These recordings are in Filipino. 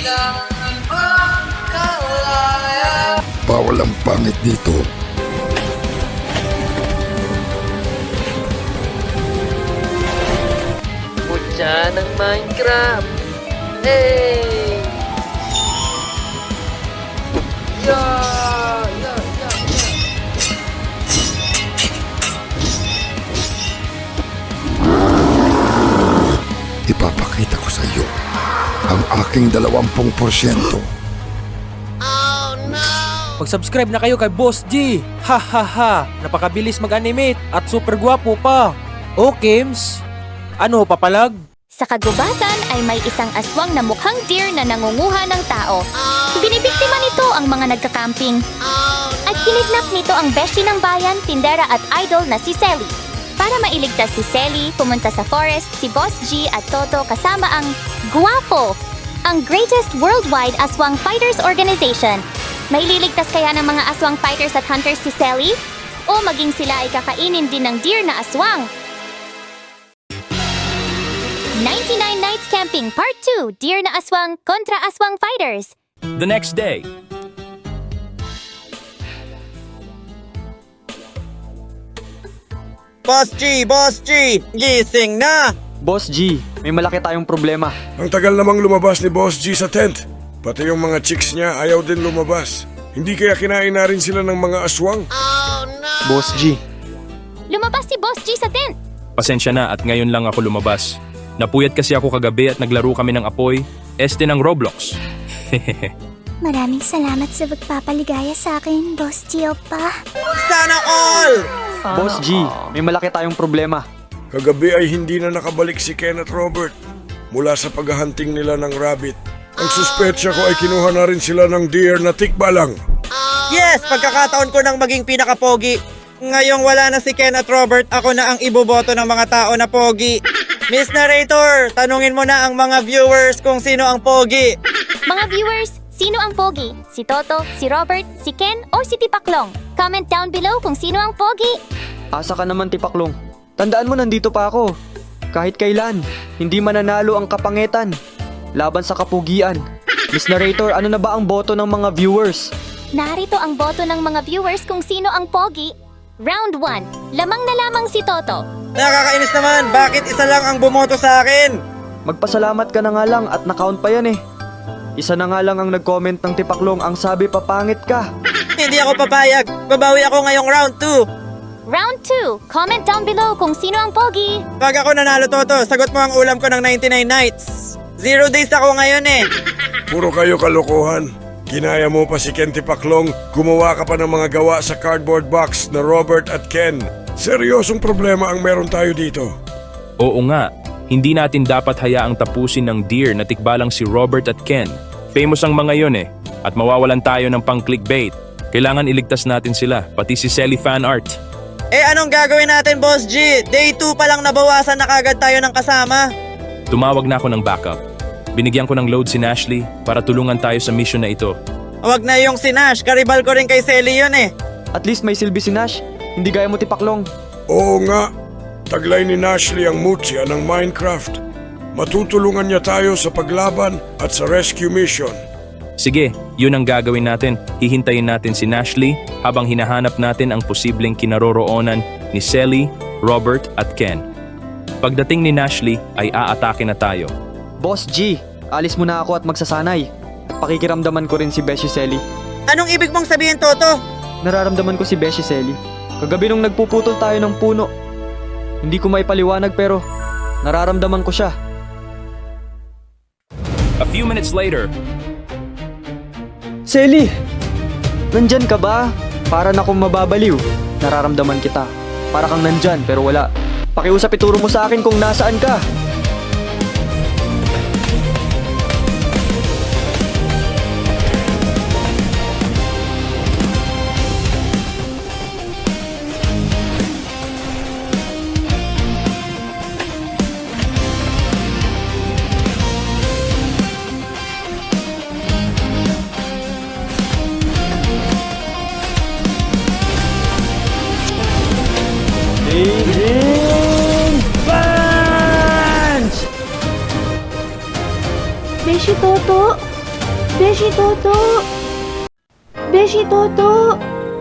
na makalaya. Bawal ang pangit dito. Mutya ng Minecraft. Hey! Yeah! Yeah! Yeah! Ipapakita ko sa iyo ang aking 20%. Mag-subscribe na kayo kay Boss G. Ha ha ha. Napakabilis mag-animate at super gwapo pa. O Kims, ano papalag? Sa kagubatan ay may isang aswang na mukhang deer na nangunguha ng tao. Binibiktima nito ang mga nagka-camping. At kinidnap nito ang beshi ng bayan, tindera at idol na si Selly. Para mailigtas si Selly, pumunta sa forest si Boss G at Toto kasama ang Guwapo, ang greatest worldwide aswang fighters organization. May liligtas kaya ng mga aswang fighters at hunters si Selly? O maging sila ay kakainin din ng deer na aswang? 99 Nights Camping Part 2, Deer na Aswang kontra Aswang Fighters. The next day. Boss G! Gising na! Boss G, may malaki tayong problema. Ang tagal namang lumabas ni Boss G sa tent. Pati yung mga chicks niya ayaw din lumabas. Hindi kaya kinain na rin sila ng mga aswang? Boss G, Lumabas si Boss G sa tent. Pasensya na at ngayon lang ako lumabas. Napuyat kasi ako kagabi at naglaro kami ng apoy, ng Roblox. Maraming salamat sa pagpapaligaya sa akin, Boss G Opa. Sana all! Boss G, may malaki tayong problema. Kagabi ay hindi na nakabalik si Ken at Robert mula sa paghahunting nila ng rabbit. Ang suspetsya ko ay kinuha na rin sila ng deer na tikbalang. Yes! Pagkakataon ko nang maging pinaka-pogi. Ngayong wala na si Ken at Robert, ako na ang iboboto ng mga tao na pogi. Miss Narrator, tanungin mo na ang mga viewers kung sino ang pogi. Mga viewers, sino ang pogi? Si Toto, si Robert, si Ken, o si Tipaklong? Comment down below kung sino ang pogi. Asa ka naman, Tipaklong. Tandaan mo, nandito pa ako. Kahit kailan, hindi mananalo ang kapangitan laban sa kapugian. Miss Narrator, ano na ba ang boto ng mga viewers? Narito ang boto ng mga viewers kung sino ang pogi. Round 1, lamang na lamang si Toto. Nakakainis naman, bakit isa lang ang bumoto sa akin? Magpasalamat ka na nga lang at na-count pa yan eh. Isa na nga lang ang nag-comment ng Tipaklong, ang sabi papangit ka. Hindi ako papayag, babawi ako ngayong round 2. Round 2, comment down below kung sino ang pogi. Pag ako nanalo, Toto, sagot mo ang ulam ko ng 99 nights. 0 days ako ngayon eh. Puro kayo kalokohan. Ginaya mo pa si Ken Tipaklong, gumawa ka pa ng mga gawa sa cardboard box na Robert at Ken. Seryosong problema ang meron tayo dito. Oo nga, hindi natin dapat hayaang tapusin ng deer na tikbalang si Robert at Ken. Famous ang mga yun eh, at mawawalan tayo ng pang-clickbait. Kailangan iligtas natin sila, pati si Selly fan art. Eh anong gagawin natin, Boss G? Day 2 pa lang nabawasan na kagad tayo ng kasama. Tumawag na ako ng backup. Binigyan ko ng load si Nashley para tulungan tayo sa mission na ito. Huwag na yung si Nash, karibal ko rin kay Selly yun eh. At least may silbi si Nash. Hindi gaya mo, Tipaklong. Oo nga, taglay ni Nashley ang mutya ng Minecraft. Matutulungan niya tayo sa paglaban at sa rescue mission. Sige, yun ang gagawin natin. Hihintayin natin si Nashley habang hinahanap natin ang posibleng kinaroroonan ni Selly, Robert at Ken. Pagdating ni Nashley ay aatake na tayo. Boss G, alis muna ako at magsasanay. Pakikiramdaman ko rin si Beshi Selly. Anong ibig mong sabihin, Toto? Nararamdaman ko si Beshi Selly. Kagabi nung nagpuputol tayo ng puno. Hindi ko maipaliwanag pero nararamdaman ko siya. A few minutes later, Selly! Nandyan ka ba? Para na akong mababaliw. Nararamdaman kita. Para kang nandyan pero wala. Pakiusap, ituro mo sa akin kung nasaan ka. Beshi Toto, Beshi Toto! Beshi Toto!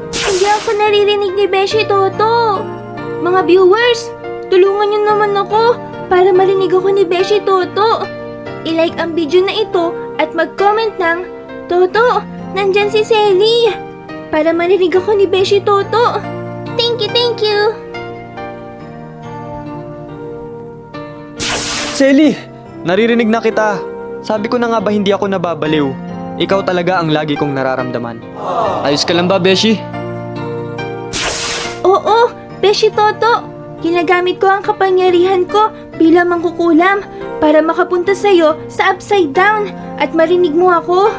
Hindi ako naririnig ni Beshi Toto! Mga viewers, tulungan niyo naman ako para marinig ako ni Beshi Toto. I-like ang video na ito at mag-comment ng Toto, nandyan si Selly! Para marinig ako ni Beshi Toto. Thank you, thank you! Selly, naririnig na kita. Sabi ko na nga ba hindi ako nababaliw? Ikaw talaga ang lagi kong nararamdaman. Ayos ka lang ba, Beshi? Oo, Beshi Toto! Ginagamit ko ang kapangyarihan ko bilang mangkukulam para makapunta sa'yo sa upside down at marinig mo ako.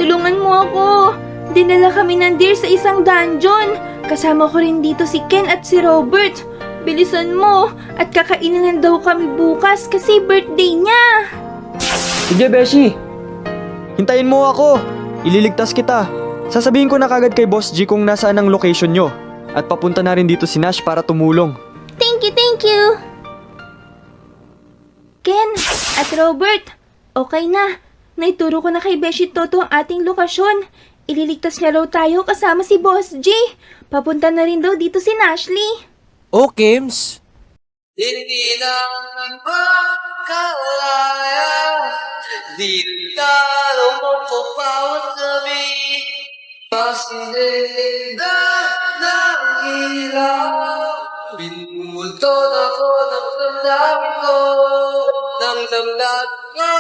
Tulungan mo ako! Dinala kami ng deer sa isang dungeon. Kasama ko rin dito si Ken at si Robert. Bilisan mo at kakainin daw kami bukas kasi birthday niya. Sige, Beshi. Hintayin mo ako. Ililigtas kita. Sasabihin ko na kagad kay Boss G kung nasaan ang location nyo. At papunta na rin dito si Nash para tumulong. Thank you, thank you. Ken at Robert, okay na. Naituro ko na kay Beshi Toto ang ating lokasyon. Ililigtas niya raw tayo kasama si Boss G. Papunta na rin daw dito si Nashley. Oh, Kims. Hindi naman makalaya, di talo mo po bawat gabi. Pasinenda ng ilaw, pinulton ako ng damdamin ko, ng damdamin ko.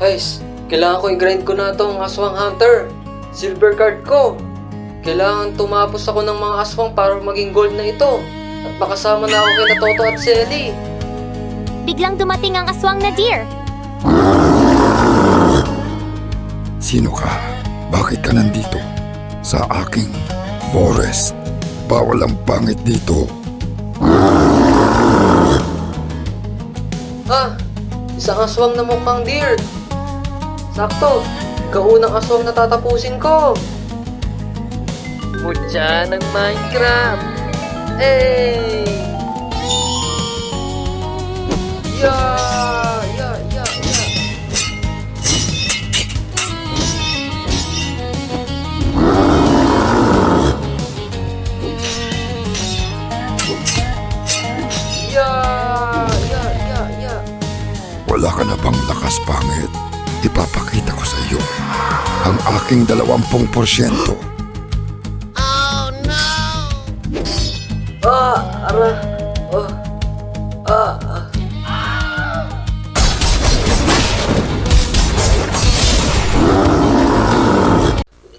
Guys, kailangan ko i-grind ko na tong aswang hunter. Silver card ko. Kailangan tumapos ako ng mga aswang para maging gold na ito. At makasama na ako kay Toto at Selly. Biglang dumating ang aswang na deer. Sino ka? Bakit ka nandito? Sa aking forest. Bawal ang pangit dito. Isang aswang na mukhang deer. Sakto, kaunang aswang na tatapusin ko. Mutya ng Minecraft. Hey! Yeah! Yeah! Yeah! Yeah! Yeah! Yeah! Yeah! Yeah! Wala ka na bang lakas pangit? Ipapakita ko sa iyo ang aking 20%. Ara!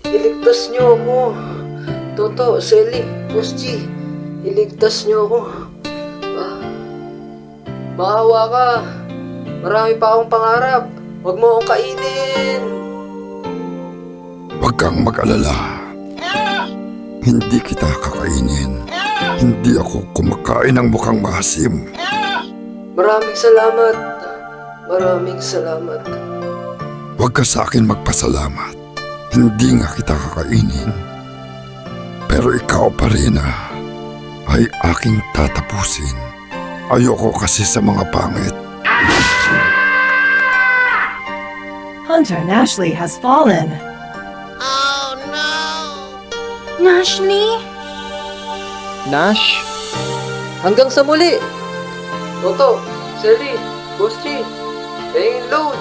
Iligtas niyo ako. Toto, Selly, Boss G. Iligtas niyo ako. Maawa ka. Marami pa akong pangarap. Huwag mo akong kainin. Huwag kang mag-alala. Hindi kita kakainin. Hindi ako kumakain ng mukhang maasim. Maraming salamat. Maraming salamat. Huwag ka sa akin magpasalamat. Hindi nga kita kakainin. Pero ikaw pa rin ay aking tatapusin. Ayoko kasi sa mga pangit. Hunter Nashley has fallen. Nashley? Nash? Hanggang sa muli. Toto, Selly, Boss G, stay load.